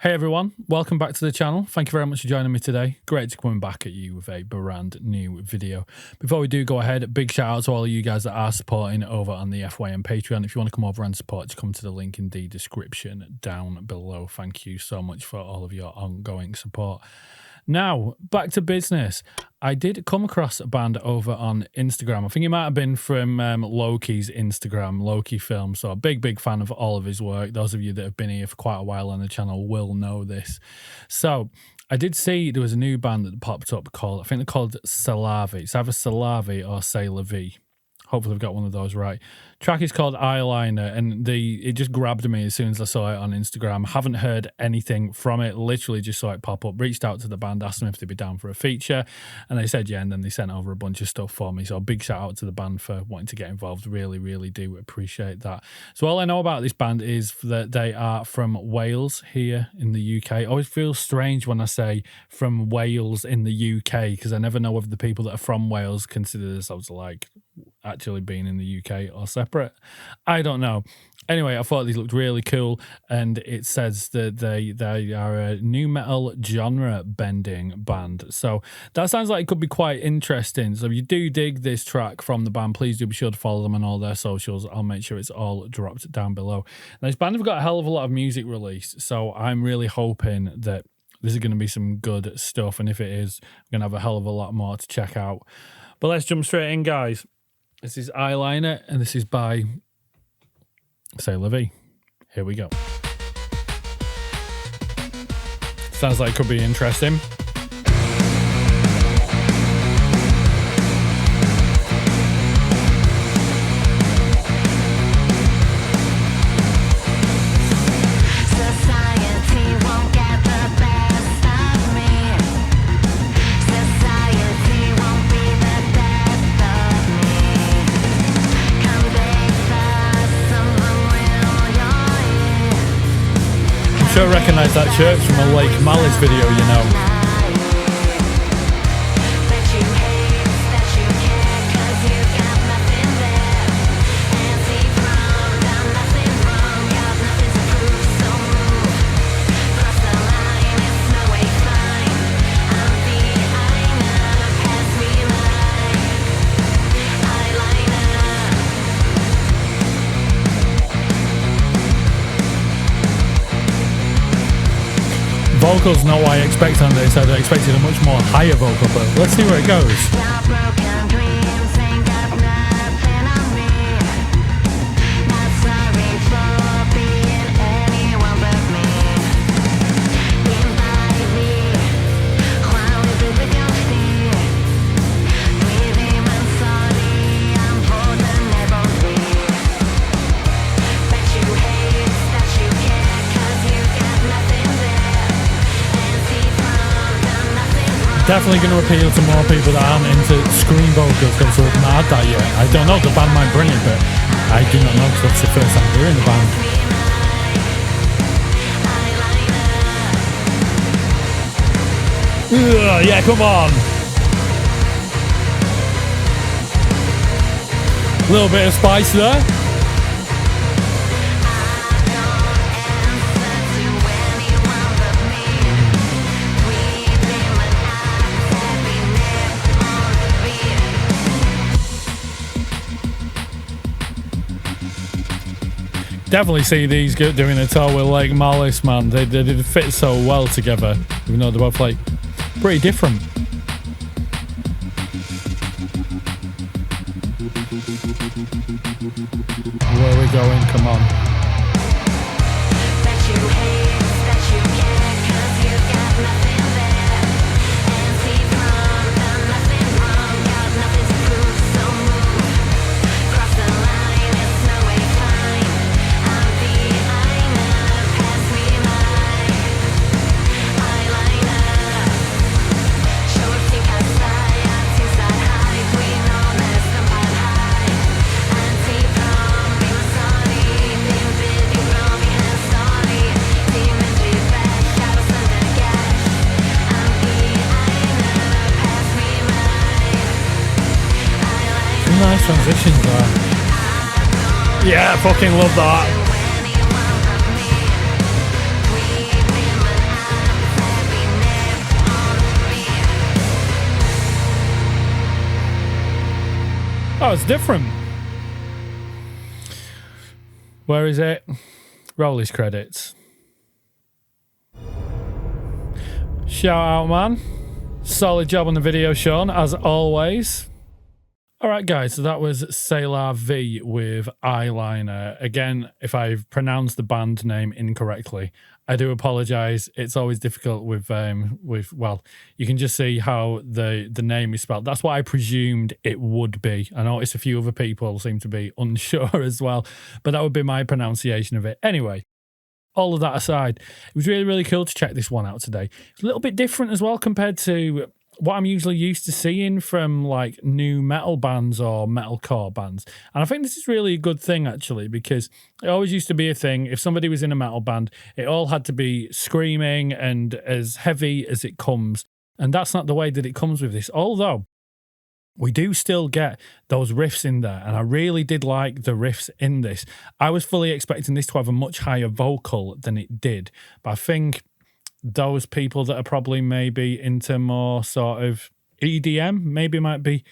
Hey everyone, welcome back to the channel. Thank you very much for joining me today. Great to come back at you with a brand new video. Before we do go ahead, big shout out to all of you guys that are supporting over on the FYM Patreon. If you want to come over and support, just come to the link in the description down below. Thank you so much for all of your ongoing support. Now, back to business. I did come across a band over on Instagram. I think it might have been from Loki's Instagram, Loki Film. So a big fan of all of his work. Those of you that have been here for quite a while on the channel will know this. So I did see there was a new band that popped up called, I think they're called Salavi. It's either Salavi or C'est La Vie. Hopefully I've got one of those right. Track is called Eyeliner, and it just grabbed me as soon as I saw it on Instagram. Haven't heard anything from it. Literally just saw it pop up. Reached out to the band, asked them if they'd be down for a feature, and they said yeah, and then they sent over a bunch of stuff for me. So a big shout out to the band for wanting to get involved. Really do appreciate that. So all I know about this band is that they are from Wales here in the UK. It always feels strange when I say from Wales in the UK, because I never know whether the people that are from Wales consider themselves like actually being in the UK or separate. I don't know. Anyway, I thought these looked really cool, and it says that they are a new metal genre bending band. So that sounds like it could be quite interesting. So if you do dig this track from the band, please do be sure to follow them on all their socials. I'll make sure it's all dropped down below. Now, this band have got a hell of a lot of music released, so I'm really hoping that this is going to be some good stuff, and if it is, I'm going to have a hell of a lot more to check out. But let's jump straight in, guys. This is Eyeliner, and this is by C'est La Vie. Here we go. Sounds like it could be interesting. I recognise that church from a Lake Malice video, you know. Vocals not what I expect on this. I expected a much more higher vocal, but let's see where it goes. Definitely going to appeal to more people that aren't into scream vocals, because we've not had that yet. I don't know, the band might bring it, but I do not know, because that's the first time hearing the band. Ugh, yeah, come on. A little bit of spice there. Definitely see these doing a tour with Lake Malice, man. They did fit so well together, even though they're both like pretty different. Where are we going? Come on. Nice transitions there. Yeah, I fucking love that. Oh, it's different. Where is it? Roll his credits. Shout out, man. Solid job on the video, Sean, as always. All right, guys, so that was C'est La Vie with Eyeliner. Again, if I've pronounced the band name incorrectly, I do apologize. It's always difficult with well, you can just see how the name is spelled. That's what I presumed it would be. I noticed a few other people seem to be unsure as well, but that would be my pronunciation of it. Anyway, all of that aside, it was really, really cool to check this one out today. It's a little bit different as well compared to what I'm usually used to seeing from like new metal bands or metalcore bands. And I think this is really a good thing, actually, because it always used to be a thing. If somebody was in a metal band, it all had to be screaming and as heavy as it comes. And that's not the way that it comes with this. Although we do still get those riffs in there, and I really did like the riffs in this. I was fully expecting this to have a much higher vocal than it did, but I think those people that are probably maybe into more sort of EDM maybe might be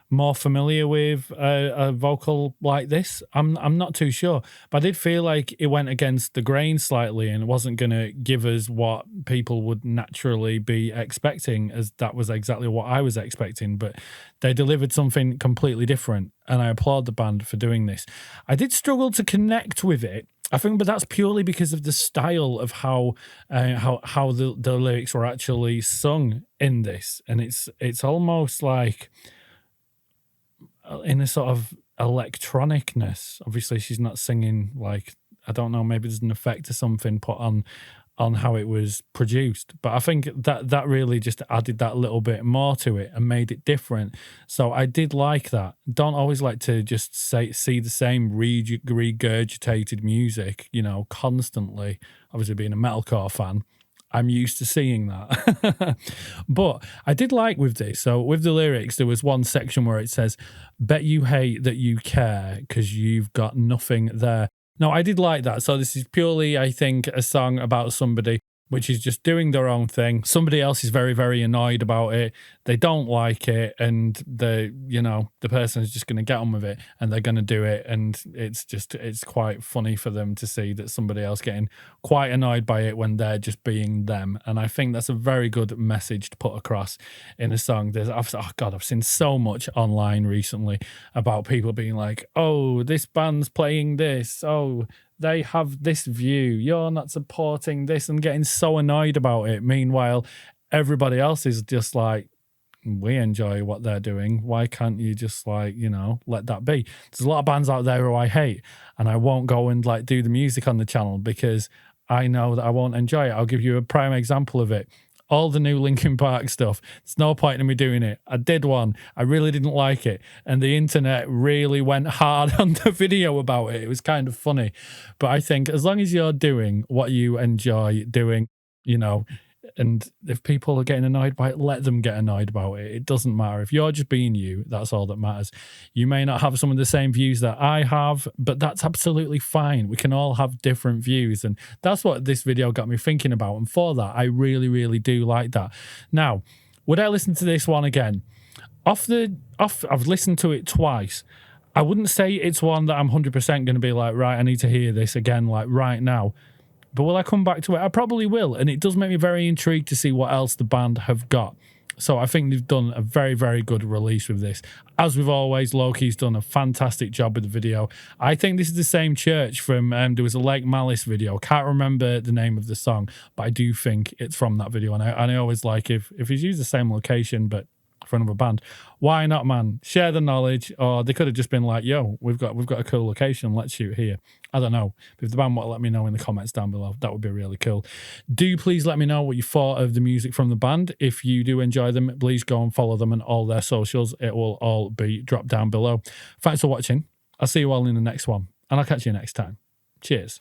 more familiar with a vocal like this. I'm not too sure, but I did feel like it went against the grain slightly and wasn't going to give us what people would naturally be expecting, as that was exactly what I was expecting. But they delivered something completely different, and I applaud the band for doing this. I did struggle to connect with it, I think, but that's purely because of the style of how the lyrics were actually sung in this, and it's almost like in a sort of electronicness. Obviously, she's not singing like, I don't know, maybe there's an effect or something put on how it was produced, but I think that really just added that little bit more to it and made it different. So I did like that. Don't always like to just see the same regurgitated music, you know, constantly. Obviously, being a metalcore fan, I'm used to seeing that. But I did like with this. So with the lyrics, there was one section where it says, "Bet you hate that you care because you've got nothing there." No, I did like that. So this is purely, I think, a song about somebody which is just doing their own thing. Somebody else is very, very annoyed about it. They don't like it, and the person is just going to get on with it, and they're going to do it. And it's quite funny for them to see that somebody else getting quite annoyed by it when they're just being them. And I think that's a very good message to put across in a song. I've seen so much online recently about people being like, "Oh, this band's playing this. Oh, they have this view. You're not supporting this," and getting so annoyed about it. Meanwhile, everybody else is just like, we enjoy what they're doing. Why can't you just let that be? There's a lot of bands out there who I hate, and I won't go and do the music on the channel because I know that I won't enjoy it. I'll give you a prime example of it. All the new Linkin Park stuff. There's no point in me doing it. I did one. I really didn't like it. And the internet really went hard on the video about it. It was kind of funny. But I think as long as you're doing what you enjoy doing, and if people are getting annoyed by it, let them get annoyed about it. It doesn't matter. If you're just being you, that's all that matters. You may not have some of the same views that I have, but that's absolutely fine. We can all have different views. And that's what this video got me thinking about. And for that, I really, really do like that. Now, would I listen to this one again? I've listened to it twice. I wouldn't say it's one that I'm 100% going to be like, right, I need to hear this again, right now. But will I come back to it? I probably will. And it does make me very intrigued to see what else the band have got. So I think they've done a very, very good release with this. As with always, Loki's done a fantastic job with the video. I think this is the same church from, there was a Lake Malice video. Can't remember the name of the song, but I do think it's from that video. And I always like if he's used the same location, but for another band, why not, man? Share the knowledge. Or they could have just been like, yo, we've got a cool location, let's shoot here. I don't know. If the band want to let me know in the comments down below, that would be really cool. Do please let me know what you thought of the music from the band. If you do enjoy them, please go and follow them on all their socials. It will all be dropped down below. Thanks for watching. I'll see you all in the next one, and I'll catch you next time. Cheers.